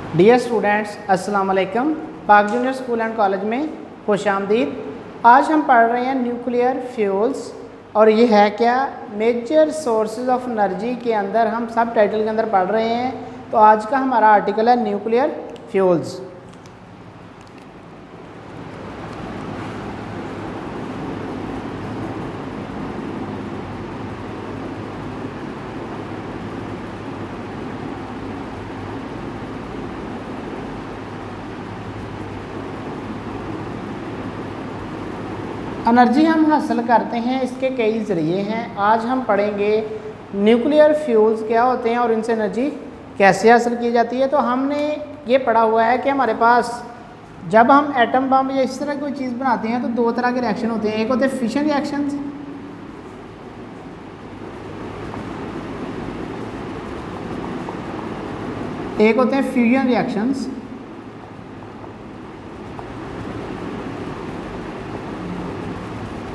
Dear students, अस्सलाम वालेकुम। पाक जूनियर स्कूल एंड कॉलेज में खुशामदीद। आज हम पढ़ रहे हैं न्यूक्लियर फ्यूल्स, और ये है क्या, मेजर सोर्सेज ऑफ एनर्जी के अंदर हम सब टाइटल के अंदर पढ़ रहे हैं। तो आज का हमारा आर्टिकल है न्यूक्लियर फ्यूल्स। एनर्जी हम हासिल करते हैं, इसके कई ज़रिए हैं। आज हम पढ़ेंगे न्यूक्लियर फ्यूल्स क्या होते हैं और इनसे एनर्जी कैसे हासिल की जाती है। तो हमने ये पढ़ा हुआ है कि हमारे पास जब हम एटम बम या इस तरह कोई चीज़ बनाते हैं तो दो तरह के रिएक्शन होते हैं। एक होते हैं फिशन रिएक्शंस, एक होते हैं फ्यूजन रिएक्शंस।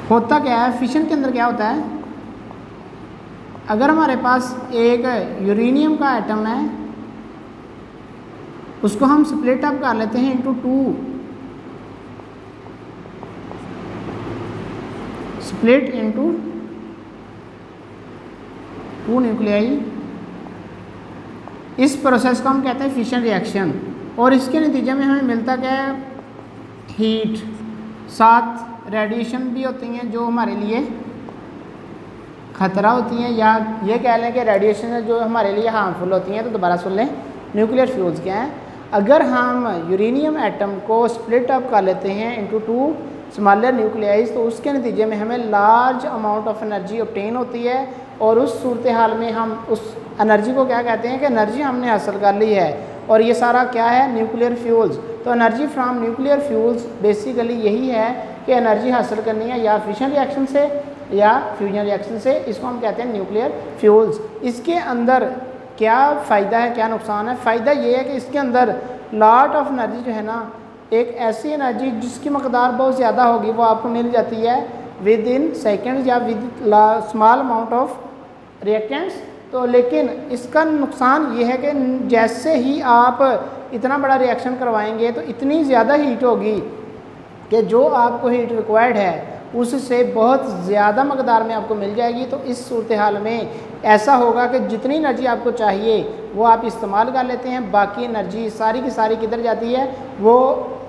होता क्या है, फिशन के अंदर क्या होता है, अगर हमारे पास एक यूरेनियम का एटम है, उसको हम स्प्लिट अप कर लेते हैं into two, split into two nuclei. इस प्रोसेस को हम कहते हैं फिशन रिएक्शन। और इसके नतीजे में हमें मिलता क्या है, हीट, साथ रेडिएशन भी होती हैं जो हमारे लिए ख़तरा होती हैं, या ये कह लें कि रेडिएशन जो हमारे लिए हार्मफुल होती हैं। तो दोबारा सुन लें, न्यूक्लियर फ्यूल्स क्या हैं। अगर हम यूरेनियम एटम को स्प्लिट अप कर लेते हैं इनटू टू स्मॉलर न्यूक्लियाइज, तो उसके नतीजे में हमें large amount of energy obtain होती है। और उस सूरत हाल में हम उस एनर्जी को क्या कहते हैं कि एनर्जी हमने हासिल कर ली है। और ये सारा क्या है, न्यूक्लियर फ्यूल्स। तो energy from nuclear fuels basically यही है कि एनर्जी हासिल करनी है या फिशन रिएक्शन से या फ्यूजन रिएक्शन से। इसको हम कहते हैं न्यूक्लियर फ्यूल्स। इसके अंदर क्या फ़ायदा है, क्या नुकसान है। फ़ायदा ये है कि इसके अंदर लॉट ऑफ एनर्जी जो है ना, एक ऐसी एनर्जी जिसकी मकदार बहुत ज़्यादा होगी वो आपको मिल जाती है विद इन सेकेंड्स या with small amount of reactants. तो लेकिन इसका नुकसान ये है कि जैसे ही आप इतना बड़ा रिएक्शन करवाएंगे तो इतनी ज़्यादा हीट होगी कि जो आपको हीट रिक्वायर्ड है उससे बहुत ज़्यादा मकदार में आपको मिल जाएगी। तो इस सूरत हाल में ऐसा होगा कि जितनी एनर्जी आपको चाहिए वो आप इस्तेमाल कर लेते हैं, बाकी एनर्जी सारी की सारी किधर जाती है, वो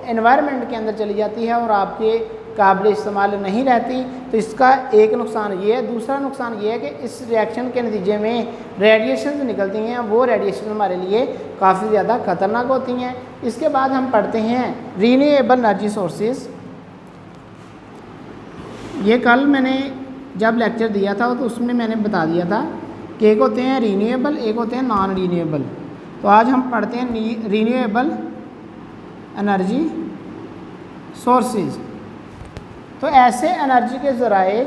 एनवायरनमेंट के अंदर चली जाती है और आपके काबिल इस्तेमाल नहीं रहती। तो इसका एक नुकसान ये है। दूसरा नुकसान ये है कि इस रिएक्शन के नतीजे में रेडिएशन निकलती हैं, वो रेडिएशन हमारे लिए काफ़ी ज़्यादा ख़तरनाक होती हैं। इसके बाद हम पढ़ते हैं रीन्यूएबल एनर्जी सोर्सेज। ये कल मैंने जब लेक्चर दिया था तो उसमें मैंने बता दिया था कि एक होते हैं रीन्यूएबल, एक होते हैं नॉन रीन्यूएबल। तो आज हम पढ़ते हैं रीन्यूएबल एनर्जी सोर्सेज। तो ऐसे एनर्जी के ज़राए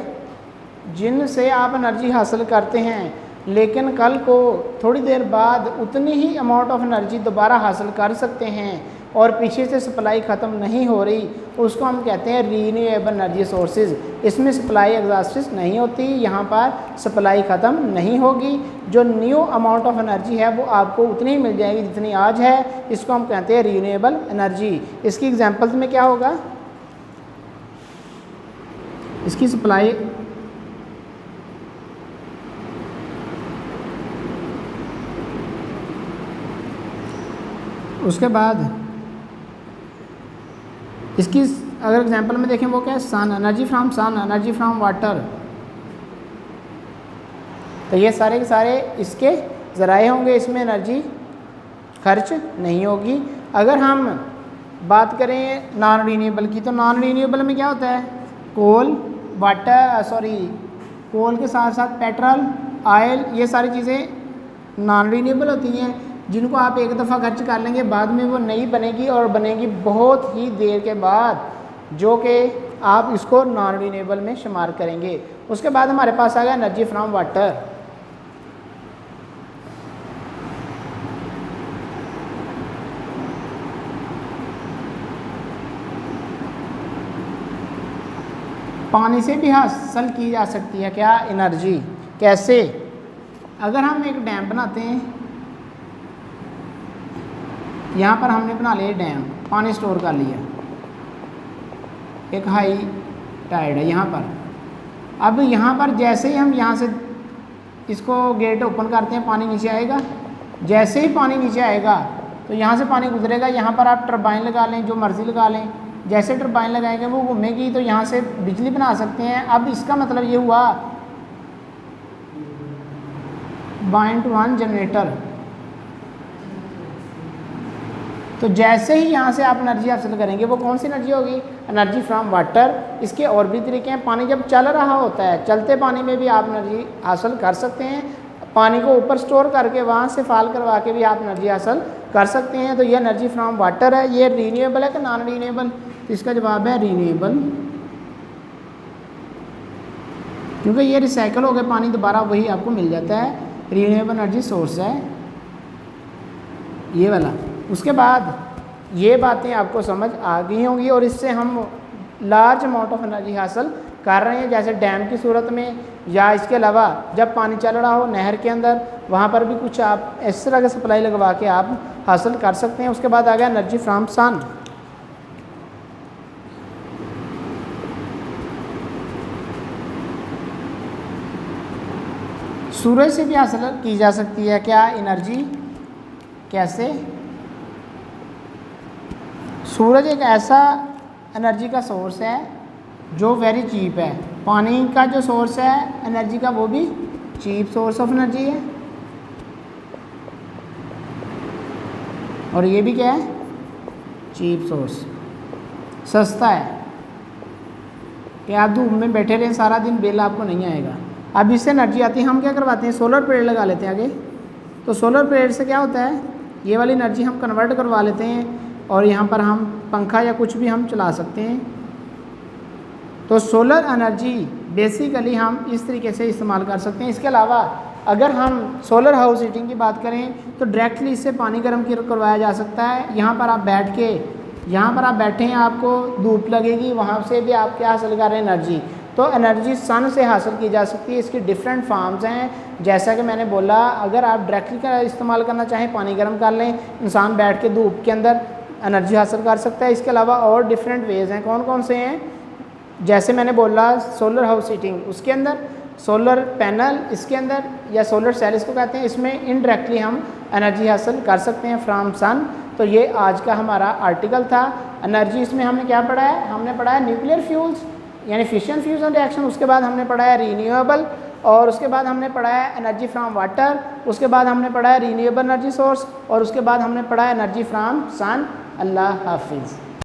जिनसे आप एनर्जी हासिल करते हैं, लेकिन कल को थोड़ी देर बाद उतनी ही अमाउंट ऑफ एनर्जी दोबारा हासिल कर सकते हैं और पीछे से सप्लाई ख़त्म नहीं हो रही, उसको हम कहते हैं रीन्यूएबल एनर्जी सोर्सेज। इसमें सप्लाई एग्जॉस्टिव नहीं होती, यहाँ पर सप्लाई ख़त्म नहीं होगी। जो न्यू अमाउंट ऑफ एनर्जी है वो आपको उतनी ही मिल जाएगी जितनी आज है। इसको हम कहते हैं रीन्यूएबल एनर्जी। इसकी एग्जाम्पल्स में क्या होगा, इसकी सप्लाई उसके बाद इसकी अगर एग्जांपल में देखें वो क्या है, sun, energy from sun, energy from water. तो ये सारे के सारे इसके ज़राए होंगे, इसमें एनर्जी खर्च नहीं होगी। अगर हम बात करें नॉन रीन्यूएबल की, तो नॉन रीन्यूएबल में क्या होता है, कोल, कोल के साथ साथ पेट्रोल, ऑयल, ये सारी चीज़ें नॉन रीन्यूएबल होती हैं, जिनको आप एक दफ़ा खर्च कर लेंगे, बाद में वो नई बनेगी और बनेगी बहुत ही देर के बाद, जो कि आप इसको नॉन रीन्यूएबल में शुमार करेंगे। उसके बाद हमारे पास आ गया एनर्जी फ्रॉम वाटर। पानी से भी हासिल की जा सकती है क्या, एनर्जी। कैसे, अगर हम एक डैम बनाते हैं यहाँ पर हमने बना लिया डैम, पानी स्टोर कर लिया, एक हाई टाइड है यहाँ पर। अब यहाँ पर जैसे ही हम यहाँ से इसको गेट ओपन करते हैं पानी नीचे आएगा। जैसे ही पानी नीचे आएगा तो यहाँ से पानी गुजरेगा, यहाँ पर आप टरबाइन लगा लें, जो मर्ज़ी लगा लें। जैसे टरबाइन लगाएंगे वो घूमेगी तो यहाँ से बिजली बना सकते हैं। अब इसका मतलब ये हुआ बाइंड टू वन जनरेटर। तो जैसे ही यहाँ से आप एनर्जी हासिल करेंगे वो कौन सी एनर्जी होगी? Energy from water. इसके और भी तरीके हैं। पानी जब चल रहा होता है, चलते पानी में भी आप एनर्जी हासिल कर सकते हैं। पानी को ऊपर स्टोर करके वहाँ से फाल करवा के भी आप एनर्जी हासिल कर सकते हैं। तो ये एनर्जी फ्रॉम वाटर है। ये रीन्यूएबल है कि नॉन रीन्यूएबल? तो इसका जवाब है रीन्यूएबल, क्योंकि ये रिसाइकल हो गया पानी, दोबारा वही आपको मिल जाता है। रीन्यूएबल एनर्जी सोर्स है ये वाला। उसके बाद ये बातें आपको समझ आ गई होंगी और इससे हम लार्ज अमाउंट ऑफ एनर्जी हासिल कर रहे हैं, जैसे डैम की सूरत में, या इसके अलावा जब पानी चल रहा हो नहर के अंदर, वहाँ पर भी कुछ आप इस तरह की सप्लाई लगवा के आप हासिल कर सकते हैं। उसके बाद आ गया एनर्जी फ्रॉम सन। सूरज से भी हासिल की जा सकती है क्या एनर्जी? कैसे? सूरज एक ऐसा एनर्जी का सोर्स है जो वेरी चीप है। पानी का जो सोर्स है एनर्जी का वो भी चीप सोर्स ऑफ एनर्जी है, और ये भी क्या है? चीप सोर्स, सस्ता है कि आप धूप में बैठे रहें सारा दिन, बिल आपको नहीं आएगा। अब इससे एनर्जी आती है, हम क्या करवाते हैं? सोलर प्लेट लगा लेते हैं आगे। तो सोलर प्लेट से क्या होता है? ये वाली एनर्जी हम कन्वर्ट करवा लेते हैं और यहाँ पर हम पंखा या कुछ भी हम चला सकते हैं। तो सोलर एनर्जी बेसिकली हम इस तरीके से इस्तेमाल कर सकते हैं। इसके अलावा अगर हम सोलर हाउस हीटिंग की बात करें तो डायरेक्टली इससे पानी गर्म करवाया जा सकता है। यहाँ पर आप बैठ के, यहाँ पर आप बैठे हैं, आपको धूप लगेगी, वहाँ से भी आप क्या हासिल कर रहे हैं? एनर्जी। तो एनर्जी सन से हासिल की जा सकती है। इसकी डिफरेंट फार्म्स हैं, जैसा कि मैंने बोला। अगर आप डायरेक्टली का इस्तेमाल करना चाहें, पानी गर्म कर लें, इंसान बैठ के धूप के अंदर एनर्जी हासिल कर सकता है। इसके अलावा और डिफरेंट वेज हैं। कौन कौन से हैं? जैसे मैंने बोला सोलर हाउस हीटिंग, उसके अंदर सोलर पैनल, इसके अंदर, या सोलर सेल इसको कहते हैं, इसमें इनडायरेक्टली हम एनर्जी हासिल कर सकते हैं फ्रॉम सन। तो ये आज का हमारा आर्टिकल था। एनर्जी इसमें हमने क्या पढ़ा है? हमने पढ़ा है न्यूक्लियर फ्यूल्स यानी फिशन फ्यूजन रिएक्शन, उसके बाद हमने पढ़ा है रीन्यूएबल, और उसके बाद हमने पढ़ा है एनर्जी फ्रॉम वाटर, उसके बाद हमने पढ़ा है रीन्यूएबल एनर्जी सोर्स, और उसके बाद हमने पढ़ा है एनर्जी फ्रॉम सन। अल्लाह हाफिज़।